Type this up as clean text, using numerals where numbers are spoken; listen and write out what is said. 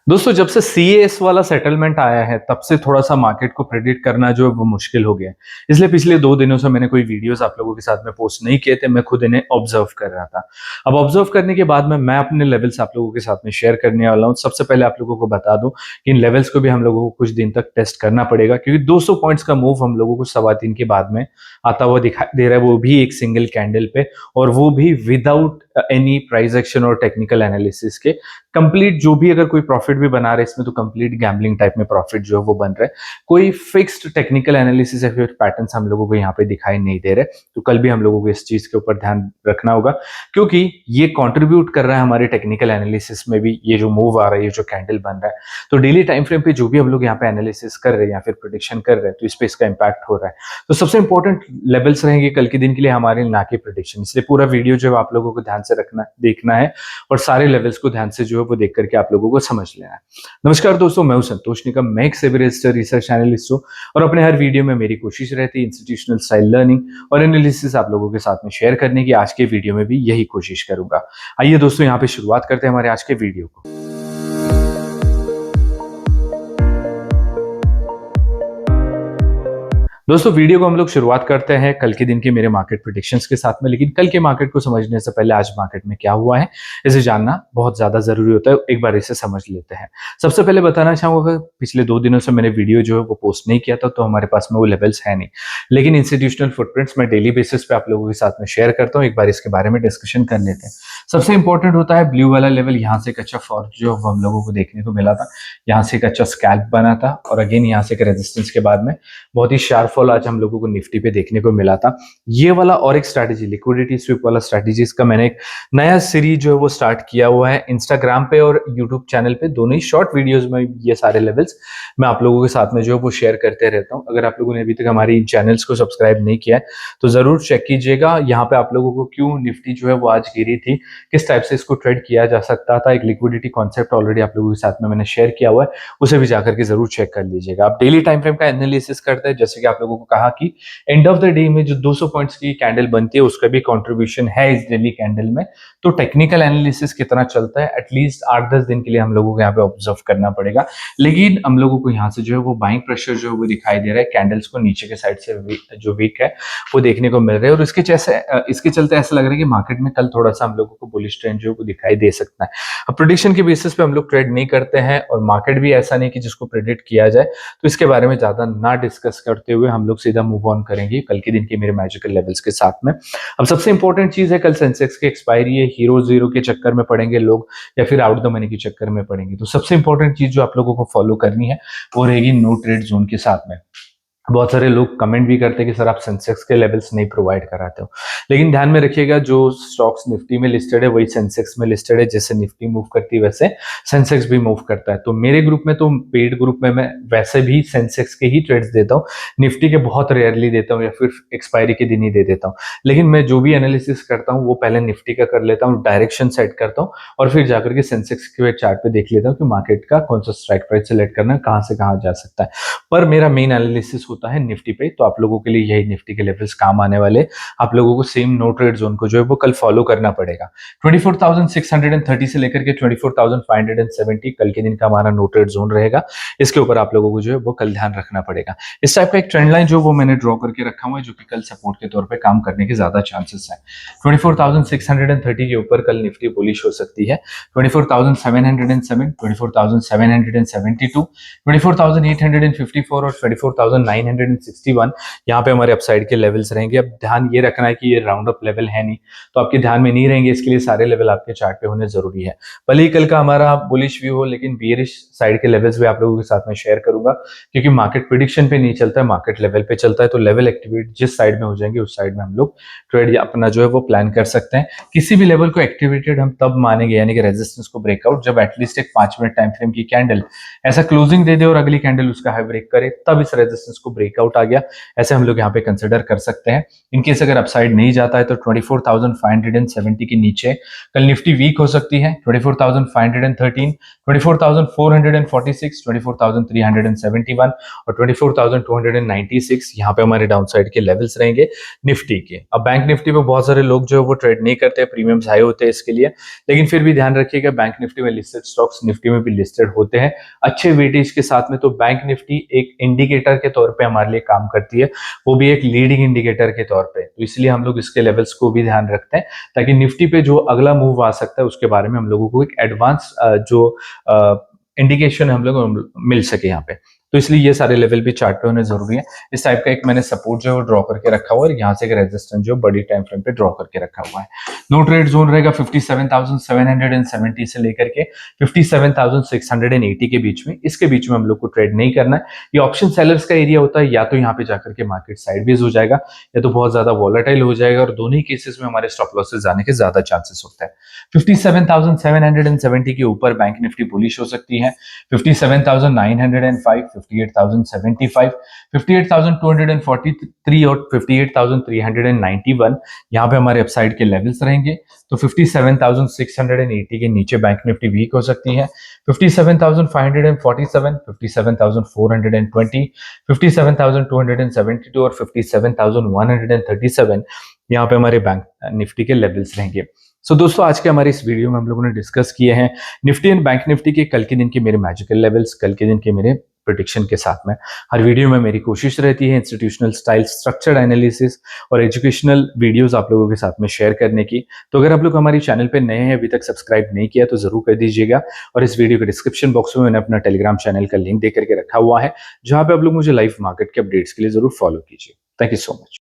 दोस्तों जब से सीएस वाला सेटलमेंट आया है तब से थोड़ा-सा मार्केट को प्रेडिक्ट करना जो है वो मुश्किल हो गया है। इसलिए पिछले 2 दिनों से मैंने कोई वीडियोज़ आप लोगों के साथ में पोस्ट नहीं किए थे, मैं खुद इन्हें ऑब्ज़र्व कर रहा था। अब ऑब्ज़र्व करने के बाद में मैं अपने लेवल्स आप लोगों के साथ में शेयर करने वाला हूँ। सबसे पहले आप लोगों को बता दूँ कि इन लेवल्स को भी हम लोगों को कुछ दिन तक टेस्ट करना पड़ेगा क्योंकि 200 पॉइंट्स का मूव हम लोगों को सवा 3 के बाद में आता हुआ दिखाई दे रहा है, वो भी एक सिंगल कैंडल पे और वो भी विदाउट एनी प्राइस एक्शन और टेक्निकल एनालिसिस के। कंप्लीट जो भी अगर कोई प्रॉफिट भी बना रहे इसमें तो कंप्लीट गैम्बलिंग टाइप में प्रॉफिट जो है वो बन रहा है। कोई फिक्स्ड टेक्निकल एनालिसिस या फिर पैटर्न्स हम लोगों को यहाँ पे दिखाई नहीं दे रहे। तो कल भी हम लोगों को इस चीज के ऊपर ध्यान रखना होगा क्योंकि ये कंट्रीब्यूट कर रहा है हमारे टेक्निकल एनालिसिस में भी। ये जो मूव आ रहा है, ये जो कैंडल बन रहा है, तो डेली टाइम फ्रेम पे जो भी हम लोग यहाँ पे एनालिसिस कर रहे हैं या फिर प्रिडिक्शन कर रहे हैं तो इस पे इसका इंपैक्ट हो रहा है। तो सबसे इंपॉर्टेंट लेवल्स रहेंगे कल के दिन के लिए हमारे, ना कि प्रिडिक्शन। इसलिए पूरा वीडियो जो है आप लोगों को ध्यान से रखना देखना है और सारे लेवल्स को ध्यान से जो है वो देख करके आप लोगों को समझ लेना है। नमस्कार दोस्तों, मैं हूं संतोष निकम, मैं एक सेबी रजिस्टर्ड रिसर्च एनालिस्ट हूं और अपने हर वीडियो में मेरी कोशिश रहती है इंस्टीट्यूशनल स्टाइल लर्निंग और एनालिसिस आप लोगों के साथ में शेयर करने की। आज के वीडियो में भी यही कोशिश करूंगा। आइए दोस्तों यहाँ पे शुरुआत करते हैं हमारे आज के वीडियो को। दोस्तों वीडियो को हम लोग शुरुआत करते हैं कल के दिन के मेरे मार्केट प्रेडिक्शंस के साथ में। लेकिन कल के मार्केट को समझने से पहले आज मार्केट में क्या हुआ है इसे जानना बहुत ज्यादा जरूरी होता है। एक बार इसे समझ लेते हैं। सबसे पहले बताना चाहूंगा, पिछले 2 दिनों से मैंने वीडियो जो है वो पोस्ट नहीं किया था तो हमारे पास में वो लेवल्स है नहीं, लेकिन इंस्टीट्यूशनल फुटप्रिंट्स मैं डेली बेसिस पे आप लोगों के साथ में शेयर करता हूँ। एक बार इसके बारे में डिस्कशन कर लेते हैं। सबसे इंपॉर्टेंट होता है ब्लू वाला लेवल। यहाँ से एक अच्छा फॉर्क जो हम लोगों को देखने को मिला था, यहाँ से एक अच्छा स्कैल्प बना था और अगेन यहाँ से एक रेजिस्टेंस के बाद में बहुत ही शार्प फॉल आज हम लोगों को निफ्टी पे देखने को मिला था। ये वाला और एक स्ट्रैटेजी, लिक्विडिटी स्वीप वाला स्ट्रैटेजी, इसका मैंने एक नया सीरीज जो है वो स्टार्ट किया हुआ है इंस्टाग्राम पे और यूट्यूब चैनल पे। दोनों ही शॉर्ट वीडियोस में ये सारे लेवल्स मैं आप लोगों के साथ में जो है वो शेयर करते रहता हूँ। अगर आप लोगों ने अभी तक हमारी चैनल्स को सब्सक्राइब नहीं किया है तो जरूर चेक कीजिएगा। यहाँ पे आप लोगों को क्यों निफ्टी जो है वो आज गिरी थी, किस टाइप से इसको ट्रेड किया जा सकता था, एक लिक्विडिटी कॉन्सेप्ट ऑलरेडी आप लोगों के साथ में मैंने शेयर किया हुआ है, उसे भी जाकर के जरूर चेक कर लीजिएगा। आप डेली टाइम फ्रेम का एनालिसिस करते हैं, जैसे कि आप लोगों को कहा कि एंड ऑफ द डे में जो 200 पॉइंट्स की कैंडल बनती है उसका भी कंट्रीब्यूशन है इस डेली कैंडल में। तो टेक्निकल एनालिसिस कितना चलता है एटलीस्ट 8-10 दिन के लिए हम लोगों को यहाँ पे ऑब्जर्व करना पड़ेगा। लेकिन हम लोगों को यहाँ से जो है वो बाइंग प्रेशर जो है वो दिखाई दे रहा है, कैंडल्स को नीचे के साइड से जो वीक है वो देखने को मिल रहा है और इसके चलते ऐसा लग रहा है कि मार्केट में कल थोड़ा सा हम लोगों को बुलिश ट्रेंड जो है वो दिखाई दे सकता है। अब प्रेडिक्शन के बेसिस पे हम लोग ट्रेड नहीं करते हैं और मार्केट भी ऐसा नहीं कि जिसको प्रेडिक्ट किया जाए, तो इसके बारे में ज्यादा ना डिस्कस करते हुए हम लोग सीधा मूव ऑन करेंगे कल के दिन के मेरे मैजिकल लेवल्स के साथ में। अब सबसे इंपॉर्टेंट चीज है, कल सेंसेक्स की एक्सपायरी है। हीरो जीरो के चक्कर में पड़ेंगे लोग या फिर आउट द मनी के चक्कर में पड़ेंगे, तो सबसे इंपॉर्टेंट चीज जो आप लोगों को फॉलो करनी है वो रहेगी नो ट्रेड जोन के साथ में। बहुत सारे लोग कमेंट भी करते हैं कि सर आप सेंसेक्स के लेवल्स नहीं प्रोवाइड कराते हो, लेकिन ध्यान में रखिएगा जो स्टॉक्स निफ्टी में लिस्टेड है वही सेंसेक्स में लिस्टेड है। जैसे निफ्टी मूव करती है वैसे सेंसेक्स भी मूव करता है। तो मेरे ग्रुप में, तो पेड ग्रुप में, मैं वैसे भी सेंसेक्स के ही ट्रेड्स देता हूँ, निफ्टी के बहुत रेयरली देता हूँ या फिर एक्सपायरी के दिन ही दे देता हूँ। लेकिन मैं जो भी एनालिसिस करता हूँ वो पहले निफ्टी का कर लेता हूँ, डायरेक्शन सेट करता हूँ और फिर जाकर के सेंसेक्स के चार्ट पे देख लेता हूँ कि मार्केट का कौन सा स्ट्राइक प्राइस सेलेक्ट करना है, कहाँ से कहाँ जा सकता है। पर मेरा मेन एनालिसिस होता है निफ्टी पे, तो आप लोगों के लिए यही निफ्टी के लेवल्स काम आने वाले। आप लोगों को सेम नो ट्रेड जोन को जो है वो कल फॉलो करना पड़ेगा। 24,630 से लेकर के 24,570 कल के दिन का हमारा नो ट्रेड जोन रहेगा। इसके ऊपर आप लोगों को जो है वो कल ध्यान रखना पड़ेगा। इस टाइप का एक ट्रेंड लाइन जो वो मैंने ड्रॉ करके रखा हुआ है, जो कि कल सपोर्ट के तौर पर काम करने के ज्यादा चांसेस है। 24,630 के ऊपर कल निफ्टी बुलिश हो सकती है। 24,707, 24,772, 24,854 और 24,961 यहाँ पे हमारे अपसाइड के लेवल्स रहेंगे। अब ध्यान ये रखना है कि ये राउंड अप लेवल है नहीं, तो आपके ध्यान में नहीं रहेंगे, इसके लिए सारे लेवल आपके चार्ट पे होने जरूरी है। भले ही कल का हमारा बुलिश व्यू हो, लेकिन बियरिश साइड के लेवल्स भी आप लोगों के साथ में शेयर करूंगा, क्योंकि मार्केट प्रिडिक्शन पे नहीं चलता है, मार्केट लेवल पे चलता है। तो लेवल एक्टिवेट जिस साइड में हो जाएंगे उस साइड में हम लोग ट्रेड अपना जो है वो प्लान कर सकते हैं। किसी भी लेवल को एक्टिवेटेड हम तब मानेंगे, यानी कि रेजिस्टेंस को ब्रेकआउट, जब एटलीस्ट एक 5 मिनट टाइम फ्रेम की कैंडल ऐसा क्लोजिंग दे दे और अगली कैंडल उसका हाई ब्रेक करे, तब इस रेजिस्टेंस को ब्रेकआउट आ गया, ऐसे हम लोग यहाँ पे कंसिडर कर सकते हैं। इनकेस अगर अपसाइड नहीं जाता है तो 24,570 के नीचे कल निफ्टी वीक हो सकती है। 24,513, 24,446, 24,371 और 24,296 यहाँ पे हमारे डाउन साइड के लेवल्स रहेंगे निफ्टी के। अब बैंक निफ्टी पे बहुत सारे लोग जो है वो ट्रेड नहीं करते, प्रीमियम्स हाई होते हैं इसके लिए, लेकिन फिर भी ध्यान रखिएगा बैंक निफ्टी में लिस्टेड स्टॉक्स निफ्टी में भी लिस्टेड होते हैं अच्छे वेटेज के साथ में। तो बैंक निफ्टी एक इंडिकेटर के तौर पे हमारे लिए काम करती है, वो भी एक लीडिंग इंडिकेटर के तौर पे। तो इसलिए हम लोग इसके लेवल्स को भी ध्यान रखते हैं ताकि निफ्टी पे जो अगला मूव आ सकता है उसके बारे में हम लोगों को एक एडवांस जो इंडिकेशन हम लोग मिल सके यहाँ पे। तो इसलिए ये सारे लेवल भी चार्ट पे होने जरूरी है। इस टाइप का एक मैंने सपोर्ट जो है ड्रॉ करके रखा हुआ है और यहाँ से एक रेजिस्टेंस जो बड़ी टाइम फ्रेम पे ड्रॉ करके रखा हुआ है। नो ट्रेड जोन रहेगा 57,770 से लेकर के 57,680 के बीच में, इसके बीच में हम लोग को ट्रेड नहीं करना है। ये ऑप्शन सेलर्स का एरिया होता है, या तो यहाँ पे जाकर के मार्केट साइडवेज हो जाएगा या तो बहुत ज्यादा वॉलेटाइल हो जाएगा, और दोनों ही केसेस में हमारे स्टॉप लॉसेस जाने के ज्यादा चांसेस होता है। 57,770 के ऊपर बैंक निफ्टी बुलिश हो सकती है। 57,905, 58,075, 58,243 और 58,391 यहाँ पे हमारे अपसाइड के लेवल्स रहेंगे। तो 57,680 के नीचे बैंक निफ्टी वीक हो सकती है। 57,547, 57,420, 57,272 और 57,137 यहाँ पे हमारे बैंक निफ्टी के लेवल्स रहेंगे। सो दोस्तों, आज के हमारे इस वीडियो में हम लोगों ने डिस्कस किए हैं निफ्टी एंड बैंक निफ्टी के कल के दिन के मेरे मैजिकल लेवल्स, कल के दिन के मेरे प्रेडिक्शन के साथ में। हर वीडियो में मेरी कोशिश रहती है इंस्टीट्यूशनल स्टाइल स्ट्रक्चर्ड एनालिसिस और एजुकेशनल वीडियोस आप लोगों के साथ में शेयर करने की। तो अगर आप लोग हमारी चैनल पे नए हैं, अभी तक सब्सक्राइब नहीं किया तो जरूर कर दीजिएगा, और इस वीडियो के डिस्क्रिप्शन बॉक्स में मैंने अपना टेलीग्राम चैनल का लिंक दे करके रखा हुआ है, जहां पे आप लोग मुझे लाइव मार्केट के अपडेट्स के लिए जरूर फॉलो कीजिए। Thank you so much.